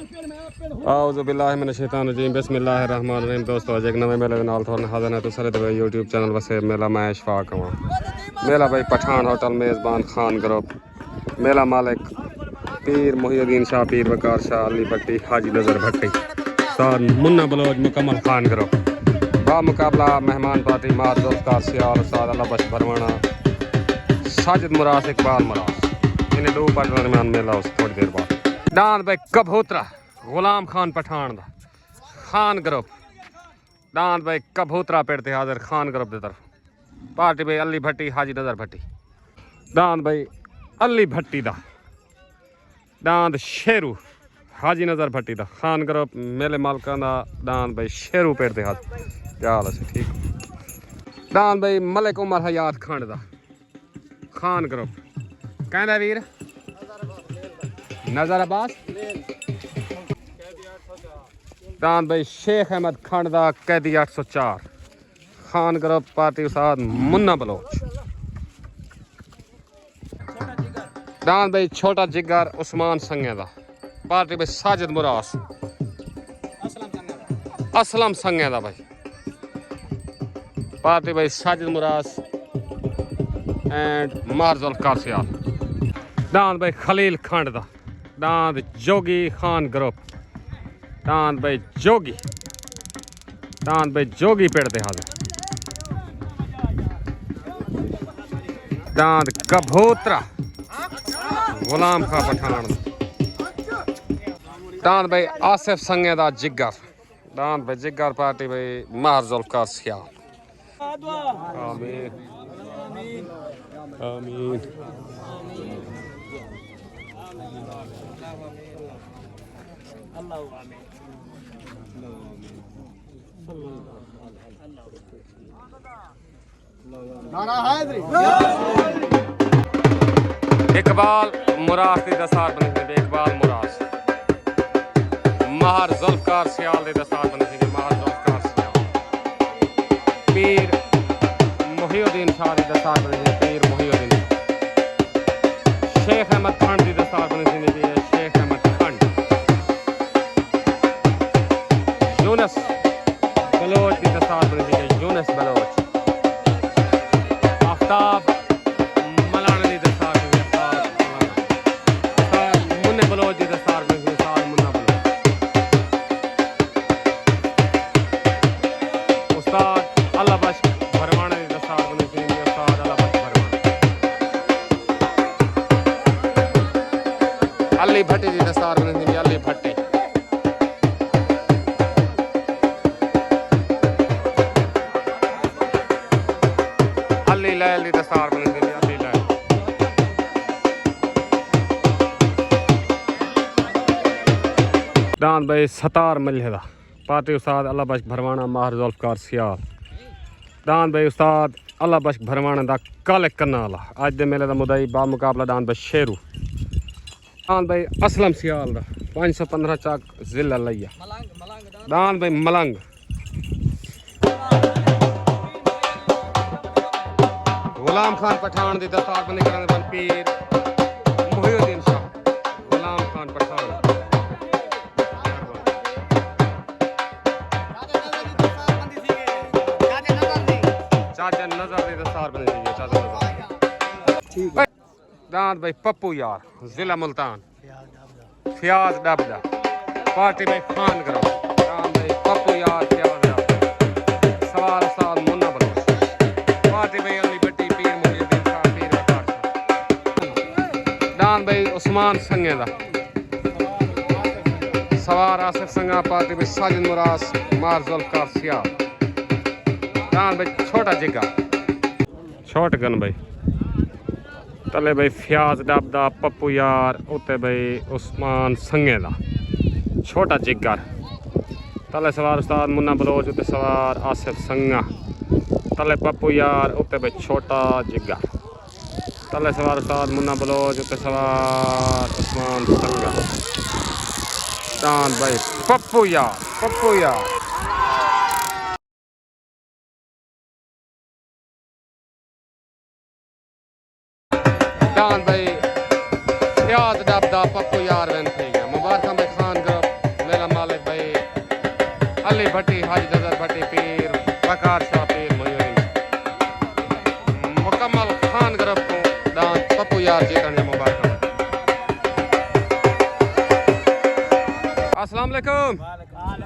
आऊज़ु बिल्लाहि मिनश शैतानिर रजीम बिस्मिल्लाहिर रहमानिर रहीम। दोस्तों अज एक नवे मेले के नाल थोड़े हाज़िर है तो सर भाई यूट्यूब चैनल वसे मेला मैं इशफाक हूँ। मेला भाई पठान होटल मेज़बान खान ग्रुप मेला मालिक पीर मुहिउद्दीन शाह पीर वकार शाह अली भट्टी हाजी नज़र भट्टी सार मुन्ना बलोच मुकम्मल खान ग्रुप बा मुकाबला मेहमान पार्टी मार जुल्फ़कार सियाल साद अल्लाह बश भरवाना साजिद मुरास इकबाल मुरास इन्हें दो पार्टी दरमियान मेला उस थोड़ी देर बाद डांद भाई कबूतरा गुलाम खान पठान दा खान ग्रुप डांद भाई कबूतरा पेड़ते हाजिर खान ग्रुप की तरफ पार्टी भाई अली भट्टी हाजी नज़र भट्टी डांद भाई अली भट्टी दा डांद शेरू हाजी नज़र भट्टी दा खान ग्रुप मेले मालकान दा डांद भाई शेरू पेड़ते हाजिर क्या हाल है ठीक डांद भाई मलिक उमर हयात खान दा खान ग्रुप कहना वीर नज़र अब्बास डांद भाई शेख अहमद खान दा कैदी 804 खान ग्रुप पार्टी उस्ताद मुन्ना बलोच डांद भाई छोटा जिगर उस्मान संगे दा पार्टी भाई साजिद मुरास असलम संगे दा भाई पार्टी भाई साजिद मुरास एंड मार जुल्फ़कार सियाल डांद भाई खलील खान दा डांद जोगी खान ग्रुप डांद भाई जोगी पेड़ते हाजिर डांद कबूतरा गुलाम खा पठान डांद भाई आसिफ संगे दा जिगर डांद भाई जिगर पार्टी भाई मार जुल्फ़कार सियाल आमीन आमीन इकबाल मुरास की दसार बनी इकबाल मुरास मार जुल्फ़कार सियाल की दसार बनी मार जुल्फ़कार सियाल पीर मुहिउद्दीन शाह की दसार बनी पीर मुहिउद्दीन शेख अहमद खान की दसार बनी शेख अहमद खान यूनस बलोच की दसार बनी यूनस बलोच आफ्ताब मलाना की दसार मुन्ने बलोच की दसार बनी मुन्ना बलोच उस्ताद अल्लाह बश भरवाना की दसार बनी उस्ताद अल्लाह बश भरवाना अली भट्टी की दसार बनी अली भट्टी अली लैल की दसार बनी अली लैल डांद भाई सतार मल्हे दा पार्टी उस्ताद अल्लाह बश भरवाना माहर जुल्फ़कार सियाल डांद भाई उस्ताद अल्लाह बश भरवाना दा काले कन्ना वाला अज दे मेले दा मुदई बा मुकाबला डांद भाई शेरू डांद भाई असलम सियाल दा 515 चक जिला लिया डांद भाई मलंग गुलाम खान पठान दी दस्तार बनी करने बन पीर मुहिउद्दीन शाह गुलाम खान पठान चाचा नजर दी दस्तार बनी थी चाचा नजर दांत भाई पप्पू यार जिला मुल्तान फियाज डबदा पार्टी भाई खान करो दांत भाई पप्पू यार फियाज डब सवाल साल मुन्ना बलोच पार्टी भाई अली भट्टी पीर मुहिउद्दीन शाह पीर वकार शाह दांत भाई उस्मान संगे दा सवार आसिफ संगा पार्टी भाई साजिद मुरास मार जुल्फ़कार सियाल दांत भाई छोटा जिगा छोट गन भाई तले भाई फियाज डबदा पप्पू यार उत्ते भाई उस्मान संगे दा छोटा जिगर तले सवार उस्ताद मुन्ना बलोच उत्ते सवार आसिफ संगा तले पप्पू यार उत्ते भाई छोटा जिगर तले सवार उस्ताद मुन्ना बलोच उत्ते सवार उस्मान संगा दांत भाई पप्पू यार दांत भाई फियाज डबदा पप्पू यार वन थी गया मुबारक भाई खान ग्रुप भट्टी हाजी नजर भट्टी पीर वकार शाह पीर मोयुद्दीन मुकम्मल खान ग्रुप को दान पप्पू यार जीतन जा मुबारक। अस्सलाम वालेकुम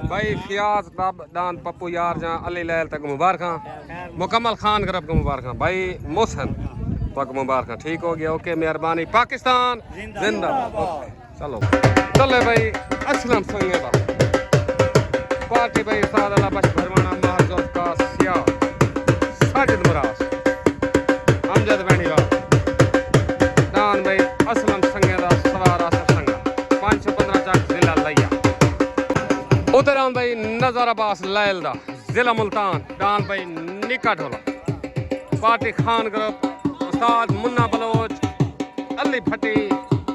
भाई फियाज दान पप्पू यार जा अली लैल तक मुबारक मुकम्मल खान ग्रुप को मुबारक भाई मोहसन तक मुबारक। ठीक हो गया ओके मेहरबानी। पाकिस्तान जिंदाबाद। चलो चले भाई असलम संगे पार्टी भाई उस्ताद अल्लाह बख्श भरवाना महजुल का सिया साजिद मुराद अमजद बेनीवाल दान भाई असलम संगे दा सवार आसफ संगा 515 चक जिला लिया उतरान भाई नजर अब्बास लैल दा जिला मुल्तान दान भाई निका ढोला पार्टी खान ग्रुप उस्ताद मुन्ना बलोच अली भट्टी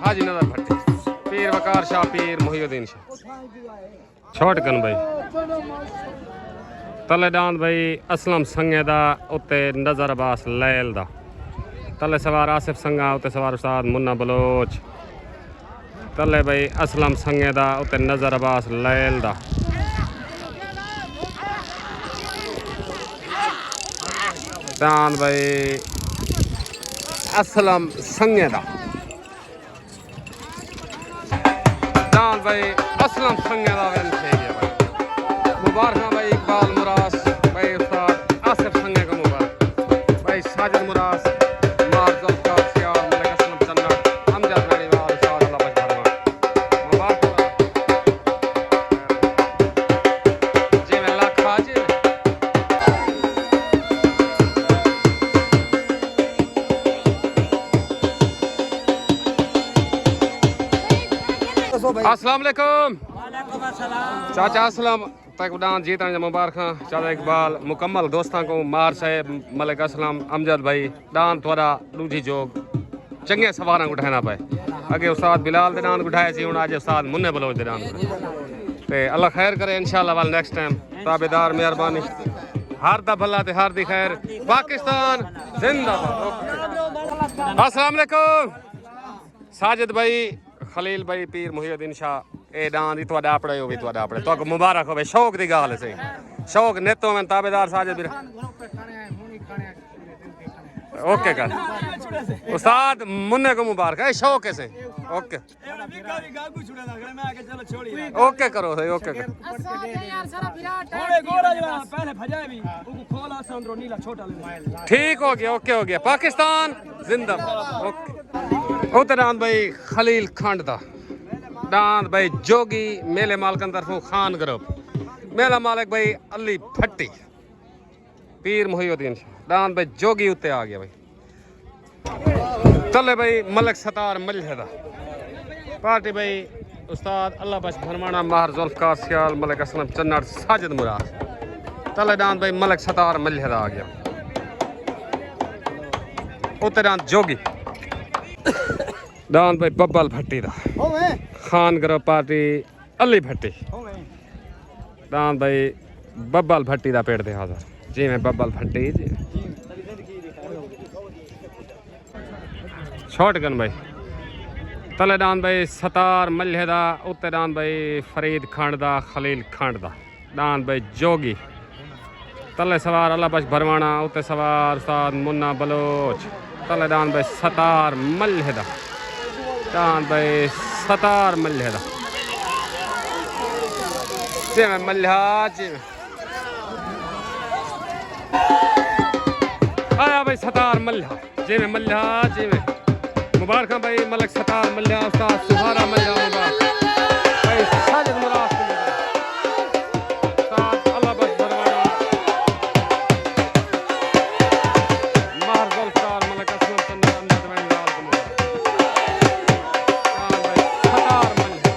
हाजी नजर भट्टी पीर वकार शाह पीर मोहिउद्दीन शाह छोटकन भाई तले दान भाई असलम संगे दा उत्ते नजर अब्बास लैल दा तले सवार आसिफ संगा उत्ते सवार उस्ताद मुन्ना बलोच तले भाई असलम संगे दा उत्ते नजर अब्बास लैल दा दान भाई असलम संगे दा दान भाई असलम संगे दा वेन थे गया भाई मुबारक भाई इकबाल मुरास भाई उस्ताद आसिफ संगे का मुबारक भाई साजिद मुरास मार्जुल का सियार मलिक असलम चन्ना अमजद बेनीवाल उस्ताद अल्लाह बख्श भरवाना मुबारक जी में लाख हाजी अस्सलाम वालेकुम चाचा असलम तक दान जीतन जा मुबारक चाचा इकबाल मुकम्मल दोस्तां को मार साहेब मलिक असलम अमजद भाई दान थोड़ा दूजी जोग चंगे सवारां उठाना पाए अगे उस्ताद बिलाल दे दान उठाए सी हुण अज उस्ताद मुन्ने बलोच दे दान ते अल्लाह खैर करे इंशाअल्लाह वाल नेक्स्ट टाइम ताबेदार मेहरबानी हर दा भला ते हर दी खैर पाकिस्तान जिंदाबाद। अस्सलाम वालेकुम साजिद भाई खलील भाई पीर मोहिउद्दीन शाह ए दान दी तुहाडा अपड़े हो भी तुहाडा अपड़े तो मुबारक होवे शौक दी गाल से शौक नेतो में ताबेदार साजिद भी ओके कर उस्ताद मुन्ने को मुबारक है शौक से ओके ओके करो सही ओके कर ठीक हो गया ओके हो गया पाकिस्तान जिंदाबाद ओके उतरान भाई खलील खंड दा दान भाई जोगी मेले मालकन तरफों खान ग्रुप मेला मालिक भाई अली भट्टी पीर मोहिउद्दीन दान भाई जोगी उत्ते आ गया भाई चले भाई मलिक सतार मलहदा पार्टी भाई उस्ताद अल्लाह बख्श भरवाना माहर जुल्फकार सियाल मलिक असलम चन्नड़ साजिद मुराद चले दान भाई मलिक सतार मलहदा आ गया उत्ते दान जोगी दान भाई बब्बल भट्टी दा खान ग्रुप पार्टी अली भट्टी दान भाई बब्बल भट्टी दा पेड़ दे हाजर जी मैं बब्बल भट्टी जी छोटगन भाई तले दान भाई सतार मलहदा उत्ते दान भाई फरीद खंड दा खलील खंड दा दान भाई जोगी तले सवार अल्लाह बख्श भरवाना उत्ते सवार उस्ताद मुन्ना बलोच तले दान भाई सतार मलहदा दान भाई सतार मलहदा जी में मल्हा जी में आया भाई सतार मल्हा जी में मल्हा जी में मुबारक भाई मलिक सतार मल्हा उस्ताद सुहारा मल्हा मुबारक भाई साजिद मुराद उस्ताद अल्लाह बख्श भरवाना माहर जुल्फकार मलिक असलम चन्नड़ अमजद बेनीवाल को मुबारक भाई सतार मल्हा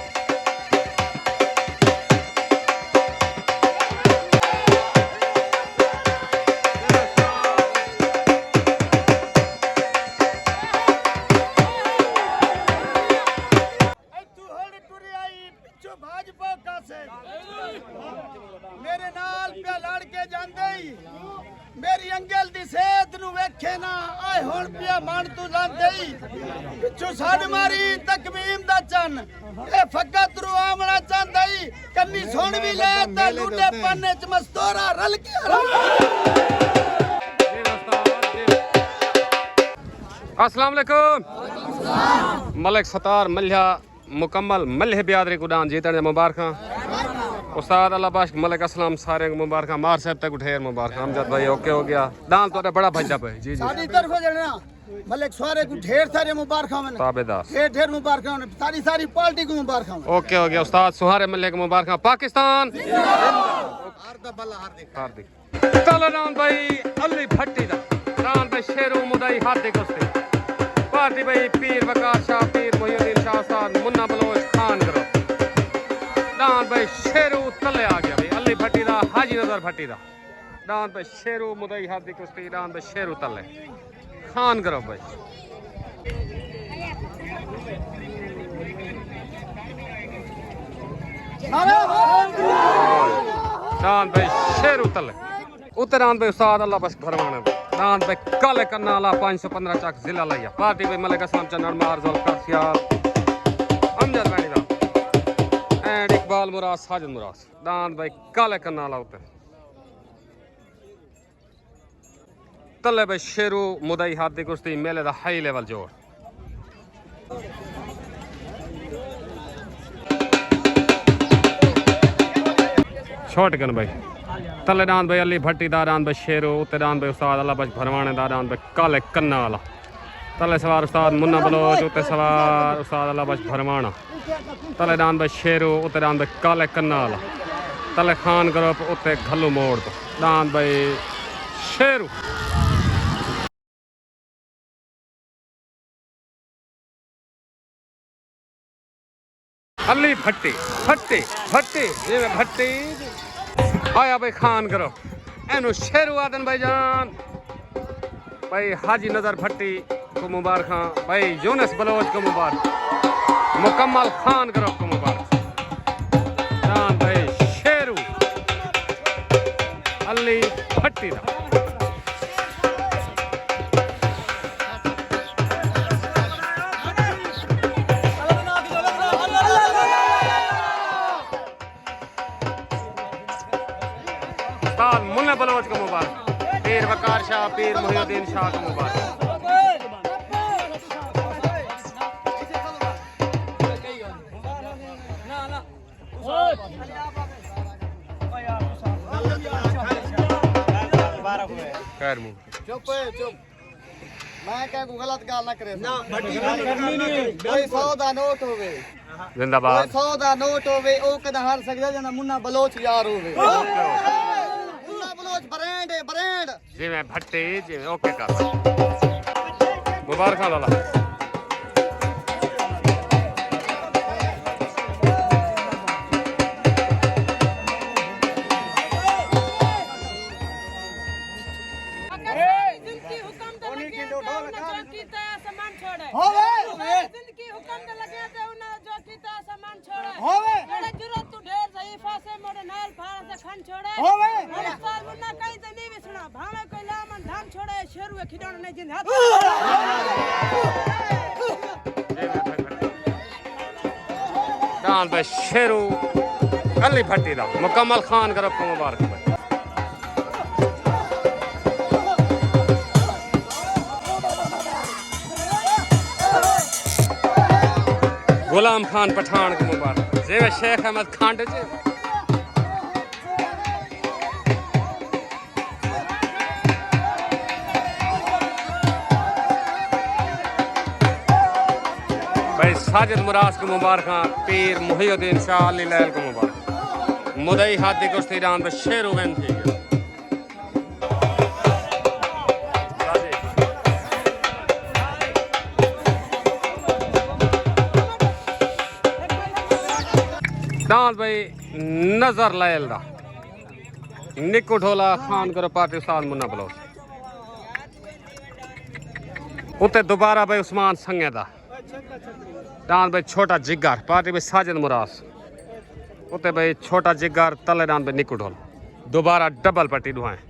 मेरे नाल पे लड़के जांदे मेरी अंगल दी सेहत नु वेखे ना आए हुण पिया मन तू लांदे पिछो साड मारी तकमीम दा चन ए फकत रू आमना चांदा कन्नी हुन भी ले ते लूटे पन्ने च मस्तोरा रल के अस्सलाम वालेकुम। मलिक सतार मल्हा मुकम्मल मल्ह बियादरी को डांस जीतने मुबारक। उस्ताद अल्लाह बख्श मलिक असलम सारे मुबारक। मार साहब तक ढेर मुबारक। अमजद भाई ओके हो गया डांस तो बड़ा भजदा पे जी जी साडी तरफ जणा मलिक सारे को ढेर सारे मुबारक मैंने ताबेदार ढेर ढेर मुबारक सारी सारी पार्टी को मुबारक। ओके हो गया उस्ताद सुहारे मल्ले को मुबारक। पाकिस्तान हार्दिक तलनान भाई अली भट्टी दा रान भाई शेरू मुदाई हार्दिक उस्ते पार्टी भाई पीर वकार शाह पीर मोहिउद्दीन शाह उस्ताद मुन्ना बलोच खान करो डांस भाई शेरू तले आ गया भाई अली भट्टी दा हाजी नजर भट्टी दा डांस भाई शेरू मुदाई हार्दिक उस्ते डांस भाई शेरू तले खान करो भाई डांस भाई शेरू तले उत्तरान भाई उस्ताद अल्लाह बस भरवाने डांस भाई काले करना वाला 515 चक जिला लिया पार्टी भाई मलिक असलम चन्नड़ मार जुल्फकार सियाल अमजद वाणी दा and Iqbal Murad Sajid Murad dance भाई काले करना वाला उत्ते तले भाई शेरू मुदाई हाथी कुश्ती मेले दा हाई लेवल जोड़ छोट गन भाई तले डांस भाई अली भट्टी दा डांस भाई शेरू उत्ते डांस भाई उस्ताद अल्लाह बख्श भरवाने दा डांस भाई काले कन्ना वाला तले सवार उस्ताद मुन्ना बलोच उत्ते सवार उस्ताद अल्लाह बख्श भरवाना तले डांस भाई शेरू उत्ते डांस भाई काले कन्ना वाला तले खान ग्रुप उत्ते घल्लू मोड़ तो डांस भाई शेरू अली भट्टी भट्टी भट्टी ये भट्टी आया भाई खान करो एनु शेरू आदन भाई जान भाई हाजी नजर भट्टी को मुबारक भाई यूनुस बलोच को मुबारक मुकम्मल खान करो को मुबारक जान भाई शेरू अली भट्टी दा मुन्ना बलोच को मुबारक पीर वकार शाह पीर मोहिउद्दीन शाह को मुबारक खैर मुंह चुप चुप मैं क्या गलत गाल ना करे ना कोई 100 दा नोट होवे जिंदाबाद 100 दा नोट होवे ओ कदा हार सकदा जना मुन्ना बलोच यार होवे मुन्ना बलोच ब्रांड है ब्रांड जी मैं भट्टी जी मैं ओके कर मुबारक लाला जिंदगी हुक्म दे लगे ते उना जो कीता सामान छोड़े होवे बड़े जरूरत तू ढेर सहीफा से मोड़े नाल फाड़ से खन छोड़े होवे साल मुन्ना कहीं ते नहीं विसना भावे कोई लामन धान छोड़े शेरू खिडौन नहीं जिंद हाथ डांस भाई शेरू अली भट्टी दा मुकम्मल खान करो को मुबारक भाई गुलाम खान पठान को मुबारक जेवे शेख अहमद खांड जे भाई साजिद मुराद को मुबारक पीर मोहिउद्दीन शाह अली लैल को मुबारक मुदई हाथी कुश्ती डांस में शेरू वेन थी डांस भाई नजर लैल दा निक्कू ढोला खान करो पार्टी उस्ताद मुन्ना बलोच उत्ते दोबारा भाई उस्मान संगे दा डांस भाई छोटा जिगर पार्टी भाई साजिद मुराद उत्ते भाई छोटा जिगर तले डांस भाई निक्कू ढोल दोबारा डबल पट्टी दुआएं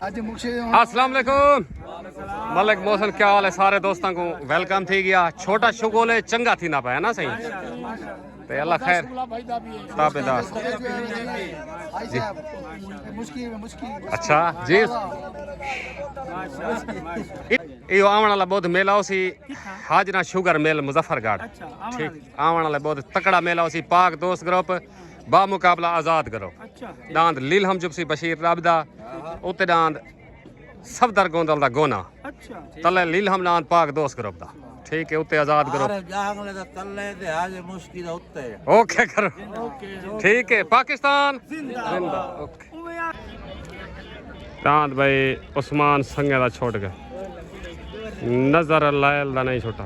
अस्सलाम वालेकुम मलिक मोहसिन क्या हाल है सारे दोस्तों को वेलकम थी गया छोटा शुगोले चंगा थी ना पाया ना सही ते अल्लाह खैर ताबेदार जी अच्छा जी यो आवन वाला बहुत मेला उसी हाजरा शुगर मिल मुजफ्फरगढ़ ठीक आवन वाला बहुत तकड़ा मेला उसी पाक दोस्त ग्रुप बा मुकाबला आजाद ग्रुप दांद लील हम जुबसी बशीर राबदा उते दांद सफदर गोंदल दा गोना तले लील हम दांद पाक दोस्त ग्रुप दा ठीक है उते आजाद ग्रुप ओके करो ठीक है पाकिस्तान जिंदा ओके दांद भाई उस्मान संगे दा छोड़ गए नजर लायल दा नहीं छोटा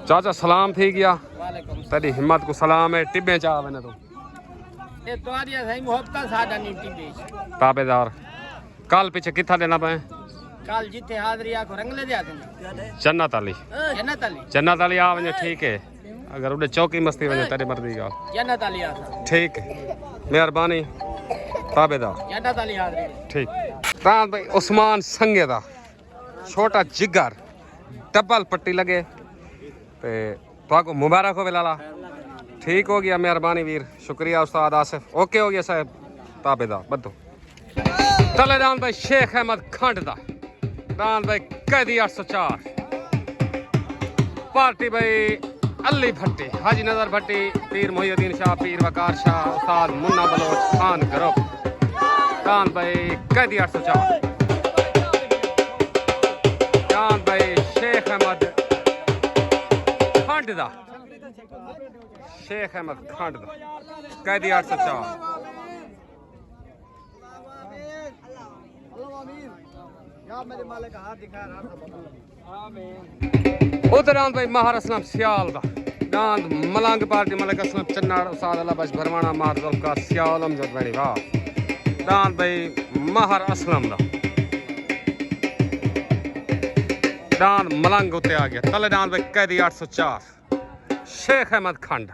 चाचा सलाम थी गया तेरी हिम्मत को सलाम है टिब्बे चाह मैंने तो ये तुम्हारी सही मोहब्बत सादा नहीं टिबे ताबेदार कल पीछे कितना देना पे कल जिथे हाजरिया को रंगले दे देना जन्नत अली जन्नत अली आ वने ठीक है अगर उड़े चौकी मस्ती वने तेरी मर्जी का जन्नत अली आ ठीक है मेहरबानी ताबेदार जन्नत अली हाजरी ठीक तान भाई उस्मान संगे दा छोटा जिगर डबल पट्टी लगे ते तो मुबारक हो लाला ठीक हो गया मेहरबानी वीर शुक्रिया उस्ताद आसिफ ओके हो गया साहब ताबेदार बद्दो तले दान भाई शेख अहमद खंड दा दान भाई कैदी 804 पार्टी भाई अली भट्टी हाजी नजर भट्टी पीर मोहिउद्दीन शाह पीर वकार शाह उस्ताद मुन्ना बलोच खान ग्रुप दान भाई कैदी 804 दान भाई शेख अहमद खंड दा शेख अहमद खंड दा कैदी 804 उधर भाई महार असलम सियाल दा दांद मलंग पार्टी मलिक असलम चन्नाड़ उस्ताद अल्लाह बश भरवाना मार जुल्फकार सियाल अमजद बनी वाह दांद भाई महार असलम दा दांद मलंग उते आ गया तले दांद भाई कैदी 804 शेख अहमद खंड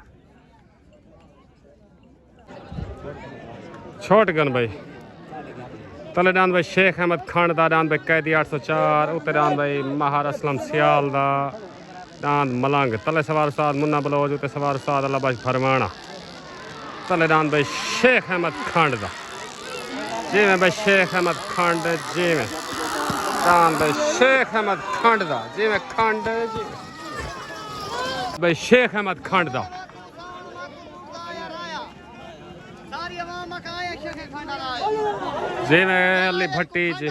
छोट गन भाई तले दान भाई शेख अहमद खंड दा दान भाई कैदी 804 उते दान भाई महार असलम सियाल दा दान मलंग तले सवार उस्ताद मुन्ना बलोच उते सवार उस्ताद अल्लाह बश भरवाना तले दान भाई शेख अहमद खंड दा जी में भाई शेख अहमद खंड जी में दान भाई शेख अहमद खंड दा जी में खंड जी भाई शेख अहमद खंड दा जी में अली भट्टी जी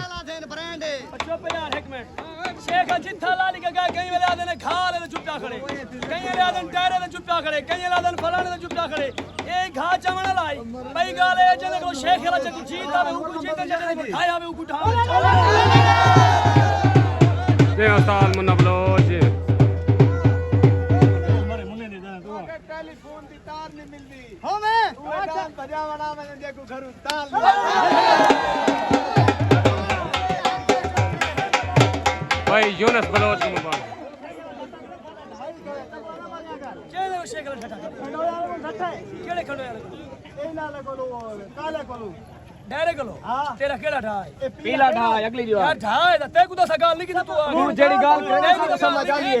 शेख जिथा लाली का कई वाले आदन खाले तो चुपटा खड़े कई वाले आदन टायरे तो चुपटा खड़े कई वाले आदन फलाने तो चुपटा खड़े एक घा चमन लाई भाई गाले जने को शेख वाला जब जीत आवे ऊपर जीत जने को खाए आवे ऊपर उठा जी उस्ताद मुन्ना बलोच जी टेलीफोन की तार नहीं मिलती हो मैं बजावना मैंने देखो घर तार भाई यूनुस बलोच को मुबारक केले शेख वाला ठठा केले खड़ो यार ए नाले कोलो काले कोलो डायरे कोलो तेरा केड़ा ढाई पीला ढाई अगली दीवार यार ढाई दा ते को तो सगाल लिखी तू आ तू जेड़ी गाल करे ना समझ आ गई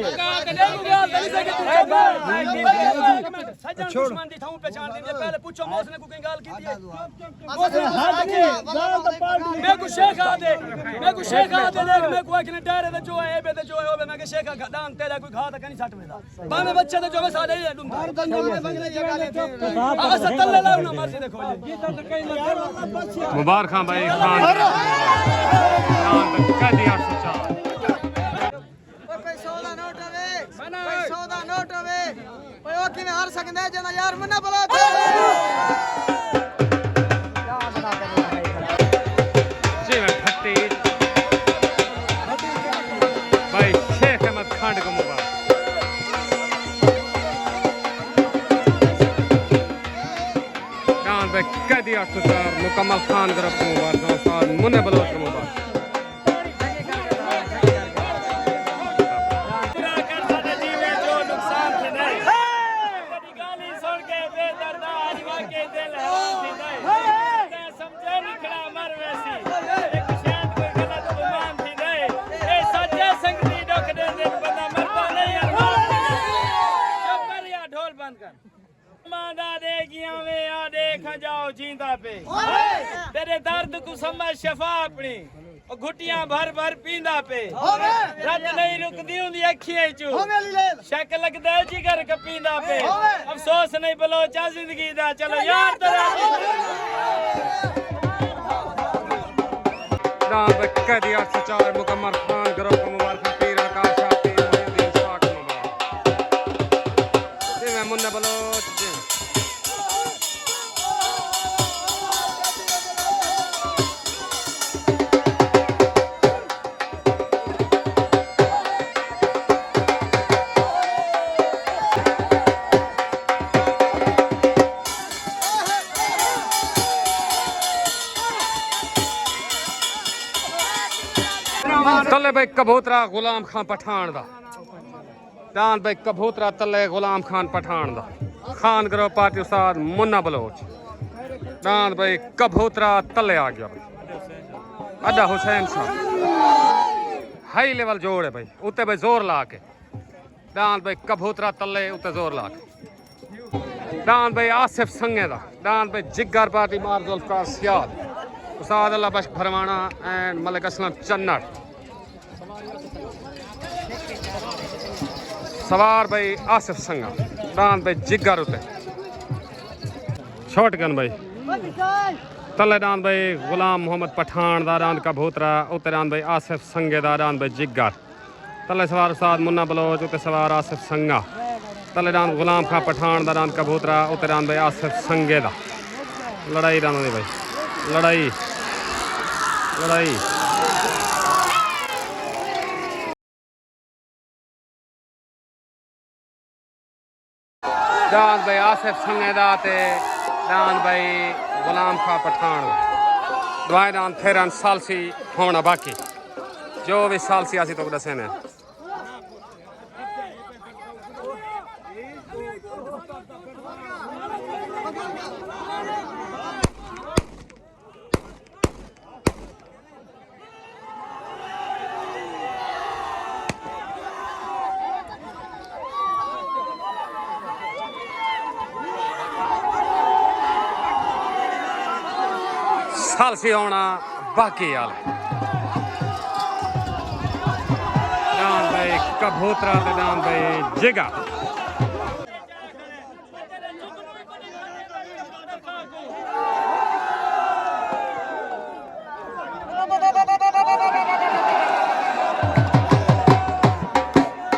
सज्जन दुश्मन दी थाऊ पहचान दी पहले पूछो मौसने को कहीं गाल की थी मैं को शेख आ दे मैं को शेख आ दे देख मैं को कि डायरे दे जो है बे दे जो है मैं के शेख दान तेरा कोई खा ता कहीं सट में बा में बच्चे दे जो में साले ही डूम आ सत्तल ले लो ना मर्जी देखो मुबारक खान भाई खान कैदी 804 पैसों दा नोट हवे पैसों दा नोट हवे ओए ओ किने हार सकदे जना यार मन्ना बोला जी मैं भट्टी भाई शेख अहमद खंड को मुबारक दान भाई कैदी 804 मुकम्मल खान ग्रुप को मुबारक उस्ताद मुन्ना बलोच को मुबारक समझे निकला मर वैसी को समझ शफा अपनी घुटियां भर भर पींदा पे रत नहीं रुकदी हुंदी अखियां चू शक लगदा है जिगर कपींदा पे अफसोस नहीं बलोचा जिंदगी दा चलो यार तेरा नाम कैदी 804 मुकम्मल खान ग्रुप को मुबारक पीर का शादी मुहिद्दीन शाह को मुबारक जी मैं मुन्ना बलोच जी तले भाई कबूतरा गुलाम खान पठान दा दान भाई कबूतरा तले गुलाम खान पठान दा खान ग्रुप पार्टी उस्ताद मुन्ना बलोच दान भाई कबूतरा तले आ गया भाई अड्डा हुसैन शाह हाई लेवल जोड़ है भाई उत्ते भाई जोर ला के दान भाई कबूतरा तले उत्ते जोर ला के दान भाई आसिफ संगे दा दान भाई जिगर पार्टी मार जुल्फकार सियाद उस्ताद अल्लाह बख्श भरवाना एंड मलिक असलम चन्नड़ सवार भाई आसिफ संगा दान भाई जिगर उते शॉटगन भाई तले दान भाई गुलाम मोहम्मद पठान दा दान कबूतरा उते दान भाई आसिफ संगे दा दान भाई जिगर तले सवार उस्ताद मुन्ना बलोच उते सवार आसिफ संगा तले दान गुलाम खान पठान दा दान कबूतरा उते दान भाई आसिफ संगे दा लड़ाई दान भाई लड़ाई लड़ाई दान भाई आसिफ संगेदा ते दान भाई गुलाम खां पठान दुआएं दान फेरन सालसी होना बाकी जो भी सालसी आसी तो दसे ने सालसी होना बाकी हाल दान भाई कबूतरा ते दान भाई जिगा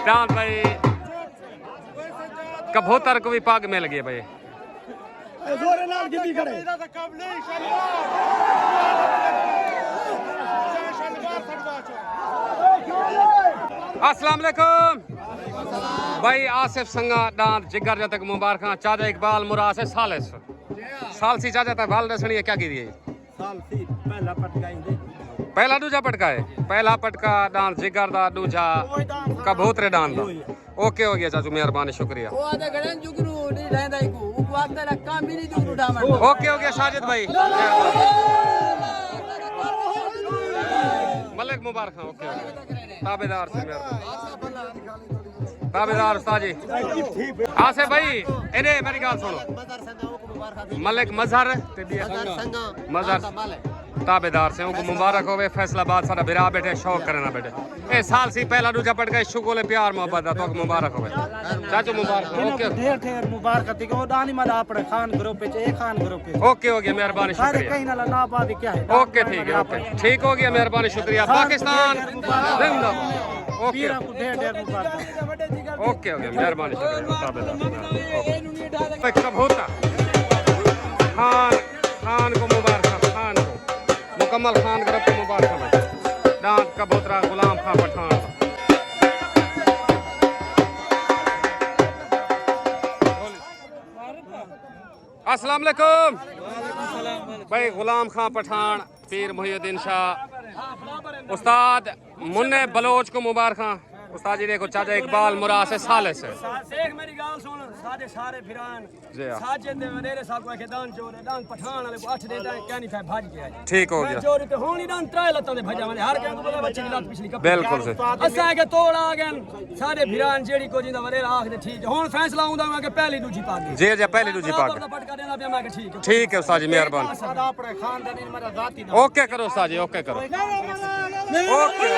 दान भाई कबूतर को भी पाग मिल गया भाई जोरे नाल गिद्दी खड़े अस्सलाम वालेकुम भाई आसिफ संगा दान जिगर जब तक मुबारक चाचा इकबाल मुराद से सालिस सालसी चाचा तक बाल दसनी है क्या की दिए सालसी पहला पटकाएंगे पहला दूजा पटका है पहला पटका दान जिगर दा दूजा कबूतरे दान दा ओके हो गया चाचू मेहरबानी शुक्रिया ओ आदे गड़न जुगरू नहीं रहंदा इको उ वास्ते रक्का भी नहीं जुगरू डामन ओके हो गया साजिद भाई मलिक मुबारक ओके ताबेदार से मेहरबानी ताबेदार उस्ताद जी आसिफ भाई इन्हें मेरी गाल सुनो मलिक मजहर मजहर ताबेदार से उनको मुबारक होवे फैसलाबाद सारा बिरा बैठे शौक करना बैठे ए साल सी पहला दूजा पट गए शुगोले प्यार मोहब्बत तो मुबारक होवे चाचू मुबारक ओके ढेर ढेर मुबारक ती को दानी मदा अपने खान ग्रुप पे ए खान ग्रुप पे ओके हो गया मेहरबानी सारे शुक्रिया कहीं ना ना बात क्या है ओके ठीक है ओके ठीक हो गया मेहरबानी शुक्रिया पाकिस्तान जिंदाबाद ओके पीरा को ढेर ढेर मुबारक ओके हो गया मेहरबानी शुक्रिया ताबेदार ओके कबूतर खान खान को मुबारक खान को मुकम्मल खान ग्रुप को मुबारक भाई दान कबूतरा गुलाम खां पठान अस्सलाम वालेकुम भाई गुलाम खां पठान पीर मुहिद्दीन शाह उस्ताद मुन्ने बलोच को मुबारक उस्ताद जी देखो चाचा इकबाल मुराद से साले से शेख मेरी गाल सुन सारे सारे फिरान जी हाँ। साजे दे वडेरे साहब को के दान चोर दान पठान वाले को 8 देता है क्या नहीं था भाज गया ठीक हो मैं गया चोर ते होनी दान त्राय लता दे भजा वाले हर के बोला बच्चे की लात पिछली कप बिल्कुल से असा के तोड़ आ गए सारे फिरान जेड़ी को जिंदा वडेरा आख दे ठीक हुन फैसला हुंदा मैं के पहली दूजी पा दी जी जी पहली दूजी पाक पटका देना पे मैं के ठीक ठीक है उस्ताद जी मेहरबान सादा अपने खानदानी मेरा जाति ओके करो उस्ताद जी ओके करो ओके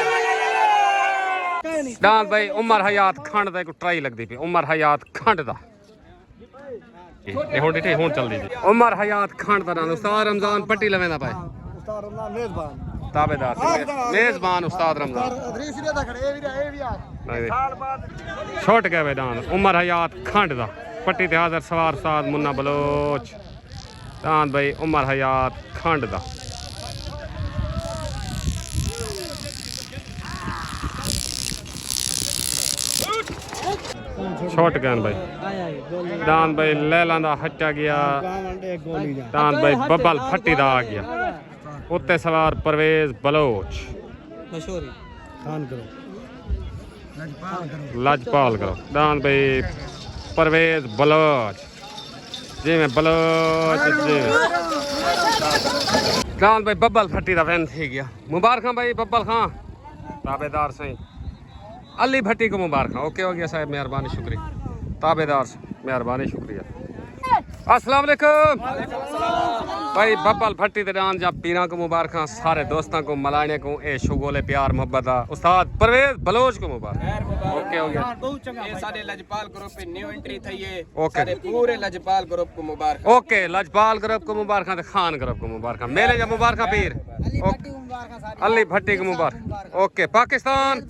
डांस भाई उमर हयात खंड दा एक ट्राई लगदी पई उमर हयात खंड दा ये हुन डिठे हुन चलदी जी उमर हयात खंड दा डांस उस्ताद रमजान पट्टी लवेंदा पाए उस्ताद रमजान मेजबान ताबेदार मेजबान उस्ताद रमजान अदरीस ने खड़े ए भी यार साल बाद छोट गए डांस उमर हयात खंड दा पट्टी ते हाजिर सवार उस्ताद मुन्ना बलोच डांस भाई उमर हयात खंड दा छोट गए भाई डांस भाई लैला दा हटा गया डांस भाई बब्बल फट्टी दा आ गया उत्ते सवार परवेज बलोच खान करो लाजपाल करो डांस भाई परवेज बलोच जी में बलोच जी डांस भाई बब्बल फट्टी दा वैन थी गया मुबारक भाई बब्बल खां ताबेदार सही अली भट्टी को मुबारक ओके हो गया साहब मेहरबानी शुक्रिया ताबेदार से मेहरबानी शुक्रिया अस्सलाम वालेकुम भाई बब्बल भट्टी दे डांस जा पीरा को मुबारक सारे दोस्तों को मलाने को ए शुगोले प्यार मोहब्बत उस्ताद परवेज बलोच को मुबारक ओके हो गया ये सारे लजपाल ग्रुप पे न्यू एंट्री थी ये ओके। सारे पूरे लजपाल ग्रुप को मुबारक ओके लजपाल ग्रुप को मुबारक खान ग्रुप को मुबारक मेले जा मुबारक पीर अली भट्टी को मुबारक ओके पाकिस्तान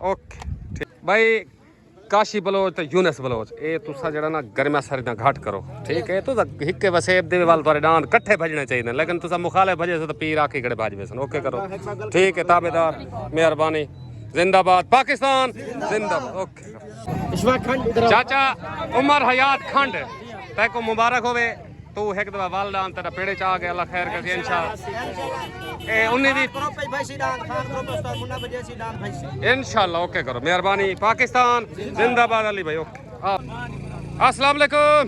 ओके ठीक भाई काशी बलोच तो यूनस बलोच ये तुसा जड़ा ना गर्मिया सर्दियां घट करो ठीक है तो हिक्के वसेब दे वाल तुहारे डांस कट्ठे भजने चाहिए लेकिन तुसा मुखालिफ भजे से तो पीर आके गड़े भाजवे सन ओके करो ठीक है ताबेदार मेहरबानी जिंदाबाद पाकिस्तान जिंदाबाद ओके चाचा उमर हयात खंड तै को मुबारक होवे तू एक दफा वालदान तेरा पेड़े चा गया अल्लाह खैर करे इंशाल्लाह ए उन्नी दी इंशाल्लाह ओके करो मेहरबानी पाकिस्तान जिंदाबाद अली भाई ओके अस्सलाम वालेकुम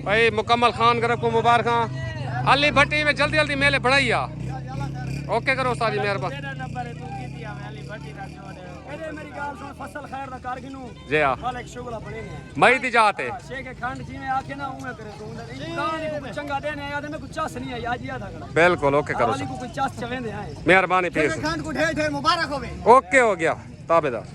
भाई मुकम्मल खान ग्रुप को मुबारक अली भट्टी में जल्दी जल्दी मेले बढ़ाइया ओके करो उस्ताद जी मेहरबानी मेरी गाल सुन फसल खैर दा कर गिनू जी हां वाले एक शुगला बने ने मई दी जाते शेख खंड जी में आके ना उमे करे तू दानी को चंगा देने याद में कुछ चस नहीं आई आज याद आ बिल्कुल ओके करो वाली को कोई चस चवेंदे आए मेहरबानी पीर खान को ढेर ढेर मुबारक होवे ओके हो गया ताबेदार